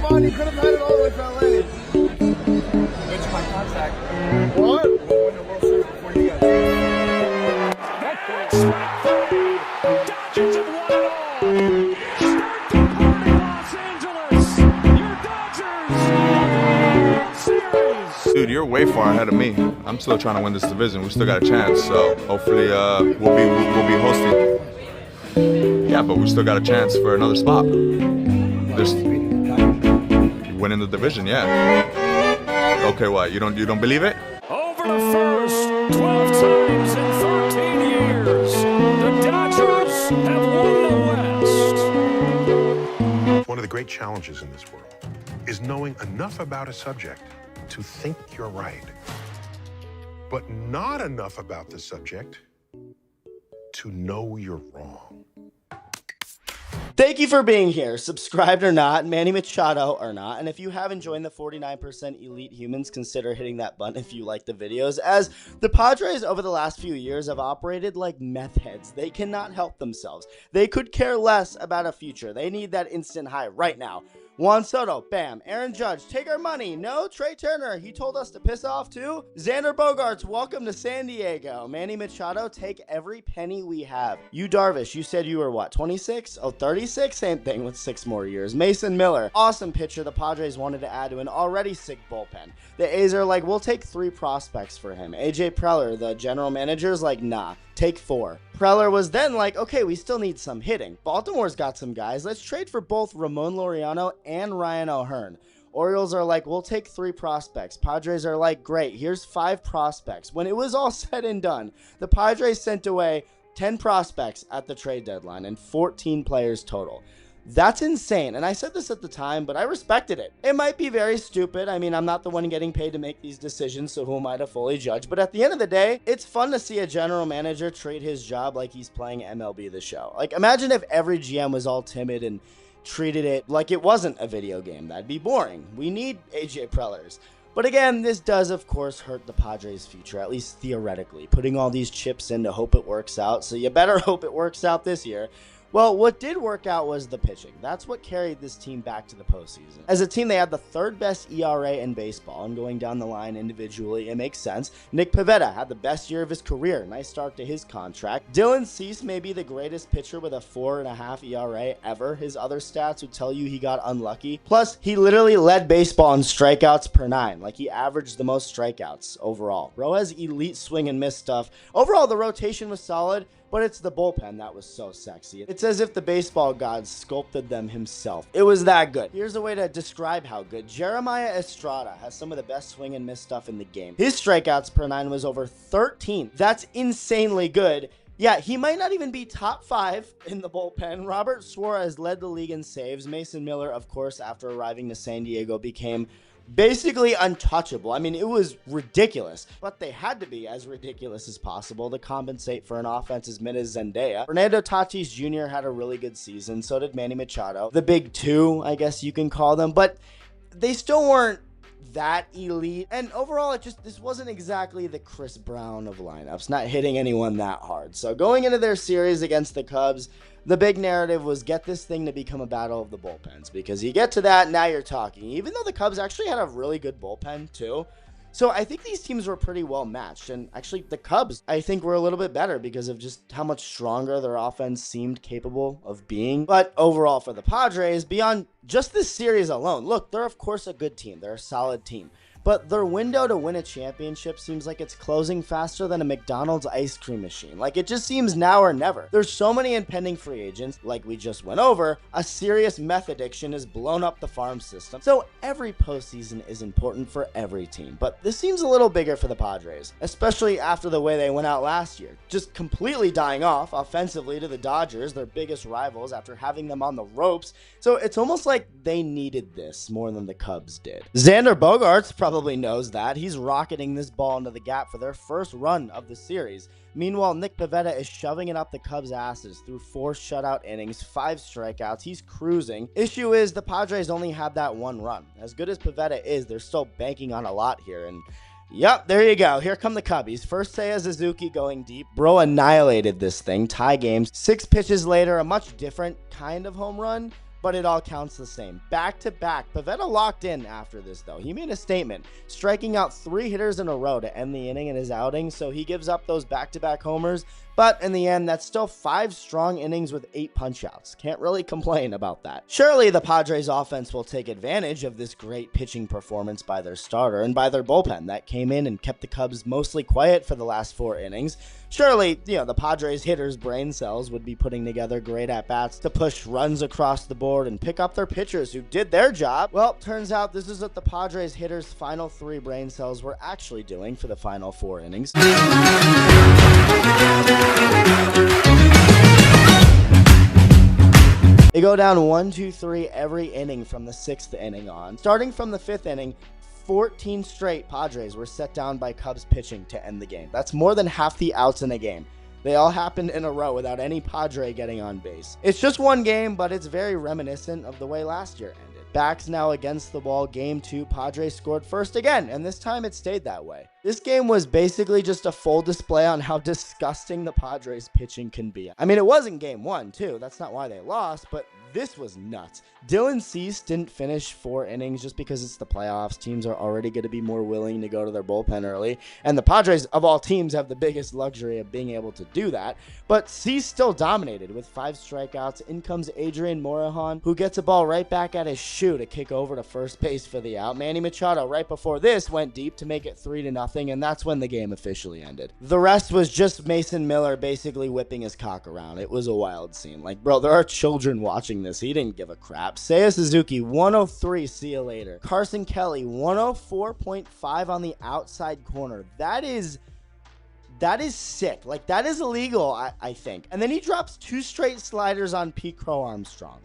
come on, you could have had it all with LA. It's my contact. What? We'll win the World Series before you guys. That big strike three. Dodgers have won it all. Start the party, Los Angeles. Your Dodgers win the World Series. Dude, you're way far ahead of me. I'm still trying to win this division. We still got a chance, so hopefully we'll be hosting. Yeah, but we still got a chance for another spot. There's winning the division, yeah. Okay, what? You don't believe it? Over the first 12 times in 13 years, the Dodgers have won the West. One of the great challenges in this world is knowing enough about a subject to think you're right, but not enough about the subject to know you're wrong. Thank you for being here, subscribed or not, Manny Machado or not, and if you haven't joined the 49% Elite Humans, consider hitting that button if you like the videos, as the Padres over the last few years have operated like meth heads. They cannot help themselves. They could care less about a future. They need that instant high right now. Juan Soto, bam. Aaron Judge, take our money. No, Trey Turner, he told us to piss off too. Xander Bogaerts, welcome to San Diego. Manny Machado, take every penny we have. You Darvish, you said you were what, 26? Oh, 36? Same thing with 6 more years. Mason Miller, awesome pitcher the Padres wanted to add to an already sick bullpen. The A's are like, we'll take 3 prospects for him. AJ Preller, the general manager's like, nah. Take 4. Preller was then like, okay, we still need some hitting. Baltimore's got some guys. Let's trade for both Ramon Laureano and Ryan O'Hearn. Orioles are like, we'll take 3 prospects. Padres are like, great, here's 5 prospects. When it was all said and done, the Padres sent away 10 prospects at the trade deadline and 14 players total. That's insane, and I said this at the time, but I respected it. It might be very stupid. I mean, I'm not the one getting paid to make these decisions, so who am I to fully judge? But at the end of the day, it's fun to see a general manager treat his job like he's playing MLB The Show. Like, imagine if every GM was all timid and treated it like it wasn't a video game. That'd be boring. We need AJ Prellers. But again, this does, of course, hurt the Padres' future, at least theoretically, putting all these chips in to hope it works out, so you better hope it works out this year. Well, what did work out was the pitching. That's what carried this team back to the postseason. As a team, they had the 3rd best ERA in baseball, and going down the line individually, it makes sense. Nick Pivetta had the best year of his career. Nice start to his contract. Dylan Cease may be the greatest pitcher with a 4.5 ERA ever. His other stats would tell you he got unlucky. Plus, he literally led baseball in strikeouts per 9. Like, he averaged the most strikeouts overall. Bro has elite swing and miss stuff. Overall, the rotation was solid, but it's the bullpen that was so sexy. It's as if the baseball god sculpted them himself. It was that good. Here's a way to describe how good. Jeremiah Estrada has some of the best swing and miss stuff in the game. His strikeouts per 9 was over 13. That's insanely good. Yeah, he might not even be top 5 in the bullpen. Robert Suarez led the league in saves. Mason Miller, of course, after arriving to San Diego, became basically untouchable. I mean, it was ridiculous, but they had to be as ridiculous as possible to compensate for an offense as mid as Zendaya. Fernando Tatis Jr. had a really good season. So did Manny Machado. The big 2, I guess you can call them, but they still weren't that elite. And overall, this wasn't exactly the Chris Brown of lineups, not hitting anyone that hard. So going into their series against the Cubs, the big narrative was get this thing to become a battle of the bullpens, because you get to that, now you're talking, even though the Cubs actually had a really good bullpen too. So I think these teams were pretty well matched, and actually the Cubs, I think, were a little bit better because of just how much stronger their offense seemed capable of being. But overall for the Padres, beyond just this series alone, look, they're of course a good team, they're a solid team. But their window to win a championship seems like it's closing faster than a McDonald's ice cream machine. Like, it just seems now or never. There's so many impending free agents, like we just went over. A serious meth addiction has blown up the farm system. So every postseason is important for every team. But this seems a little bigger for the Padres, especially after the way they went out last year. Just completely dying off offensively to the Dodgers, their biggest rivals, after having them on the ropes. So it's almost like they needed this more than the Cubs did. Xander Bogaerts probably knows that. He's rocketing this ball into the gap for their first run of the series. Meanwhile, Nick Pivetta is shoving it up the Cubs' asses through 4 shutout innings, 5 strikeouts. He's cruising. Issue is the Padres only had that 1 run. As good as Pivetta is, they're still banking on a lot here, and yep, there you go. Here come the Cubbies. First Seiya Suzuki going deep. Bro annihilated this thing. Tie games. 6 pitches later, a much different kind of home run, but it all counts the same. Back to back. Pivetta locked in after this, though. He made a statement, striking out 3 hitters in a row to end the inning in his outing, so he gives up those back-to-back homers. But in the end, that's still 5 strong innings with 8 punch-outs. Can't really complain about that. Surely the Padres offense will take advantage of this great pitching performance by their starter and by their bullpen that came in and kept the Cubs mostly quiet for the last 4 innings. Surely, the Padres hitters' brain cells would be putting together great at-bats to push runs across the board and pick up their pitchers who did their job. Well, turns out this is what the Padres hitters' final 3 brain cells were actually doing for the final 4 innings. They go down 1, 2, 3 every inning from the 6th inning on. Starting from the 5th inning, 14 straight Padres were set down by Cubs pitching to end the game. That's more than half the outs in a game. They all happened in a row without any Padre getting on base. It's just one game, but it's very reminiscent of the way last year ended. Backs now against the wall. Game 2, Padres scored first again, and this time it stayed that way. This game was basically just a full display on how disgusting the Padres pitching can be. I mean, it wasn't game 1, too. That's not why they lost, but this was nuts. Dylan Cease didn't finish 4 innings just because it's the playoffs. Teams are already going to be more willing to go to their bullpen early, and the Padres, of all teams, have the biggest luxury of being able to do that. But Cease still dominated with 5 strikeouts. In comes Adrian Morejon, who gets a ball right back at his shoe to kick over to first base for the out. Manny Machado, right before this, went deep to make it 3-0, and that's when the game officially ended. The rest was just Mason Miller basically whipping his cock around. It was a wild scene. Like, bro, there are children watching this. He didn't give a crap. Seiya Suzuki, 103, see you later. Carson Kelly, 104.5 on the outside corner. That is sick. Like, that is illegal, I think. And then he drops 2 straight sliders on Pete Crow Armstrong.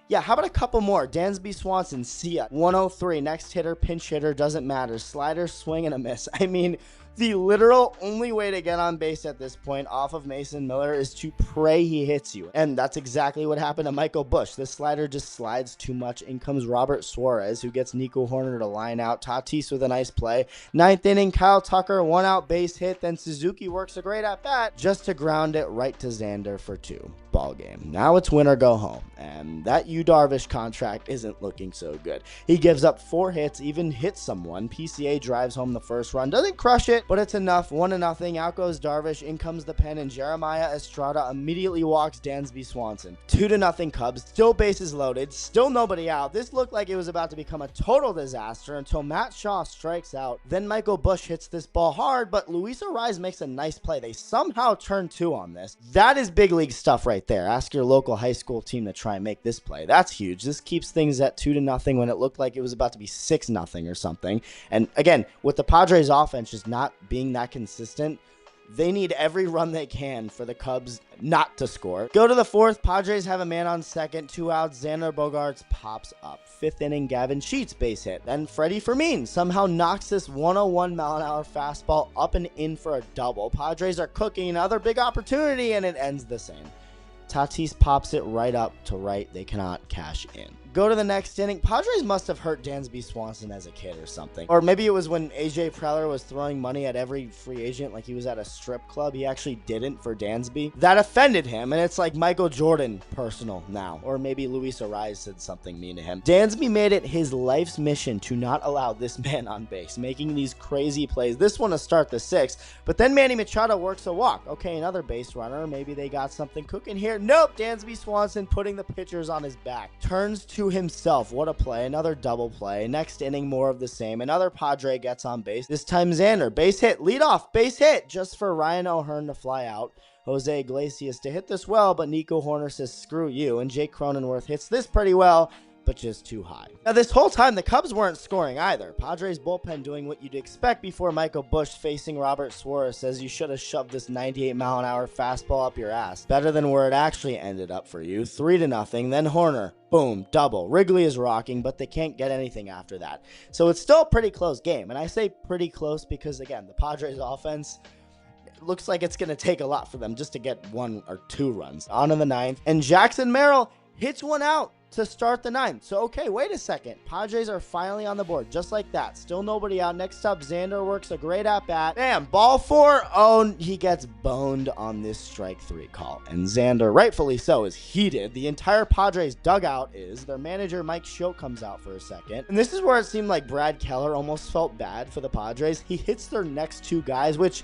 Yeah, how about a couple more? Dansby Swanson, see ya. 103, next hitter, pinch hitter, doesn't matter. Slider, swing, and a miss. I mean, the literal only way to get on base at this point off of Mason Miller is to pray he hits you. And that's exactly what happened to Michael Busch. This slider just slides too much. In comes Robert Suarez, who gets Nico Horner to line out. Tatis with a nice play. 9th inning, Kyle Tucker, 1 out base hit. Then Suzuki works a great at-bat just to ground it right to Xander for 2. Ball game. Now it's win or go home. And that Yu Darvish contract isn't looking so good. He gives up 4 hits, even hits someone. PCA drives home the first run. Doesn't crush it, but it's enough. 1-0. Out goes Darvish. In comes the pen, and Jeremiah Estrada immediately walks Dansby Swanson. 2-0 Cubs. Still bases loaded. Still nobody out. This looked like it was about to become a total disaster until Matt Shaw strikes out. Then Michael Busch hits this ball hard, but Luis Ariz makes a nice play. They somehow turn 2 on this. That is big league stuff right there. Ask your local high school team to try and make this play. That's huge. This keeps things at 2-0 when it looked like it was about to be 6-0 or something. And again, with the Padres offense just not being that consistent, they need every run they can for the Cubs not to score. Go to the 4th. Padres have a man on second. 2 outs. Xander Bogaerts pops up. 5th inning, Gavin Sheets base hit. Then Freddie Fermin somehow knocks this 101-mile-an-hour fastball up and in for a double. Padres are cooking another big opportunity, and it ends the same. Tatis pops it right up to right. They cannot cash in. Go to the next inning. Padres must have hurt Dansby Swanson as a kid or something. Or maybe it was when AJ Preller was throwing money at every free agent like he was at a strip club. He actually didn't for Dansby. That offended him, and it's like Michael Jordan personal now. Or maybe Luis Ariz said something mean to him. Dansby made it his life's mission to not allow this man on base, making these crazy plays. This one to start the 6th, but then Manny Machado works a walk. Okay, another base runner. Maybe they got something cooking here. Nope, Dansby Swanson putting the pitchers on his back. Turns to himself. What a play. Another double play. Next inning, more of the same. Another Padre gets on base. This time Xander. Base hit. Lead off. Base hit. Just for Ryan O'Hearn to fly out. Jose Iglesias to hit this well, but Nico Horner says screw you. And Jake Cronenworth hits this pretty well, but just too high. Now, this whole time, the Cubs weren't scoring either. Padres bullpen doing what you'd expect before Michael Busch facing Robert Suarez says you should have shoved this 98-mile-an-hour fastball up your ass. Better than where it actually ended up for you. 3-0, then Horner. Boom, double. Wrigley is rocking, but they can't get anything after that. So it's still a pretty close game. And I say pretty close because, again, the Padres offense looks like it's going to take a lot for them just to get 1 or 2 runs. On to the 9th, and Jackson Merrill hits one out to start the ninth. So, okay, wait a second. Padres are finally on the board, just like that. Still nobody out. Next up, Xander works a great at-bat. Bam, ball 4. Oh, he gets boned on this strike 3 call. And Xander, rightfully so, is heated. The entire Padres dugout is. Their manager, Mike Schoch, comes out for a second. And this is where it seemed like Brad Keller almost felt bad for the Padres. He hits their next 2 guys, which,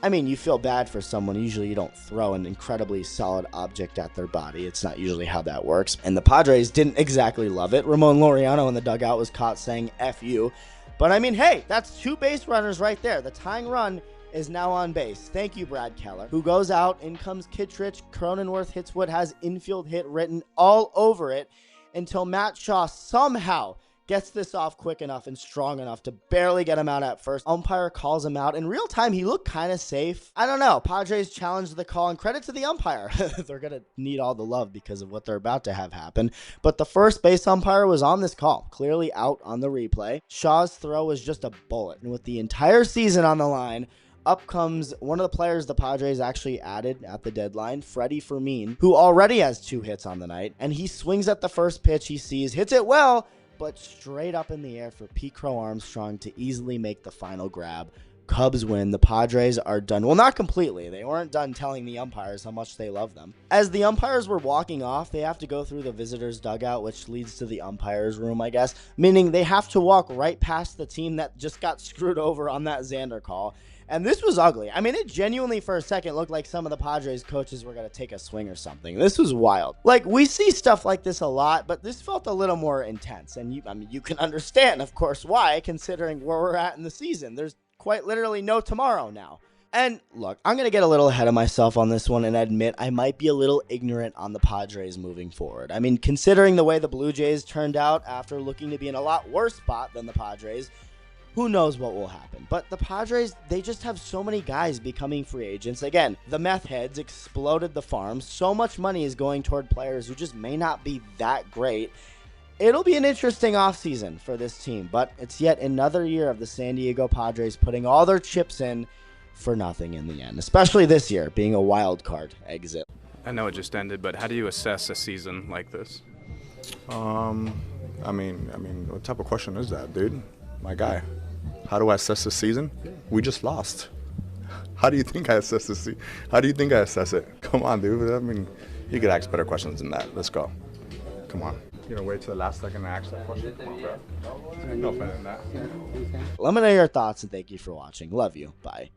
I mean, you feel bad for someone. Usually you don't throw an incredibly solid object at their body. It's not usually how that works. And the Padres didn't exactly love it. Ramon Laureano in the dugout was caught saying F you. But I mean, hey, that's 2 base runners right there. The tying run is now on base. Thank you, Brad Keller, who goes out. In comes Kittredge. Cronenworth hits what has infield hit written all over it until Matt Shaw somehow gets this off quick enough and strong enough to barely get him out at first. Umpire calls him out. In real time, he looked kind of safe. I don't know. Padres challenged the call, and credit to the umpire. They're going to need all the love because of what they're about to have happen. But the first base umpire was on this call, clearly out on the replay. Shaw's throw was just a bullet. And with the entire season on the line, up comes one of the players the Padres actually added at the deadline, Freddie Fermin, who already has 2 hits on the night. And he swings at the first pitch he sees, hits it well, but straight up in the air for Pete Crow Armstrong to easily make the final grab. Cubs win. The Padres are done. Well, not completely. They weren't done telling the umpires how much they love them. As the umpires were walking off, they have to go through the visitors' dugout, which leads to the umpires' room, I guess, meaning they have to walk right past the team that just got screwed over on that Xander call. And this was ugly. I mean, it genuinely for a second looked like some of the Padres coaches were going to take a swing or something. This was wild. Like, we see stuff like this a lot, but this felt a little more intense. And you can understand, of course, why, considering where we're at in the season. There's quite literally no tomorrow now. And look, I'm going to get a little ahead of myself on this one and admit I might be a little ignorant on the Padres moving forward. I mean, considering the way the Blue Jays turned out after looking to be in a lot worse spot than the Padres, who knows what will happen. But the Padres, they just have so many guys becoming free agents. Again, the meth heads exploded the farm. So much money is going toward players who just may not be that great. It'll be an interesting offseason for this team, but it's yet another year of the San Diego Padres putting all their chips in for nothing in the end, especially this year being a wild card exit. I know it just ended, but how do you assess a season like this? I mean, what type of question is that, dude? My guy. How do I assess the season? We just lost. How do you think I assess the season? How do you think I assess it? Come on, dude. I mean, you could ask better questions than that. Let's go. Come on. You know, wait till the last second to ask that question. Come on, bro. No offense in that. Let me know your thoughts, and thank you for watching. Love you. Bye.